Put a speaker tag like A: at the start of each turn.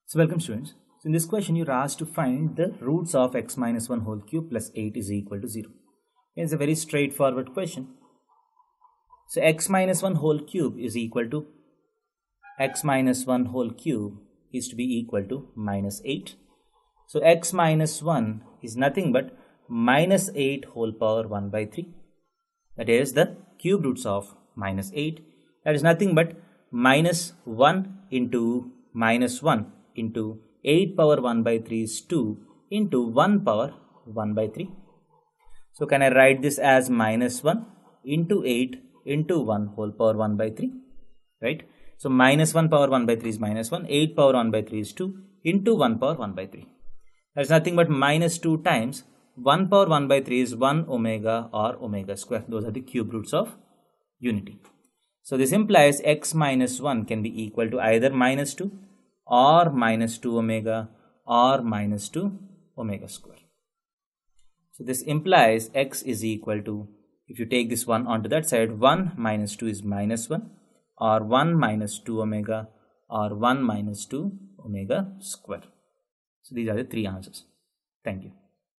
A: So welcome students. So in this question you're asked to find the roots of x minus 1 whole cube plus 8 is equal to 0. It's a very straightforward question. So x minus 1 whole cube is equal to x minus 1 whole cube is to be equal to minus 8. So x minus 1 is nothing but minus 8 whole power 1 by 3. That is the cube roots of minus 8. That is nothing but minus 1 into minus 1 into 8 power 1 by 3 is 2 into 1 power 1 by 3. So can I write this as minus 1 into 8 into 1 whole power 1 by 3, right? So minus 1 power 1 by 3 is minus 1, 8 power 1 by 3 is 2 into 1 power 1 by 3. That is nothing but minus 2 times 1 power 1 by 3 is 1 omega or omega square. Those are the cube roots of unity. So this implies x minus 1 can be equal to either minus 2 or minus 2 omega or minus 2 omega square. So this implies x is equal to, if you take this 1 onto that side, 1 minus 2 is minus 1 or 1 minus 2 omega or 1 minus 2 omega square. So these are the three answers. Thank you.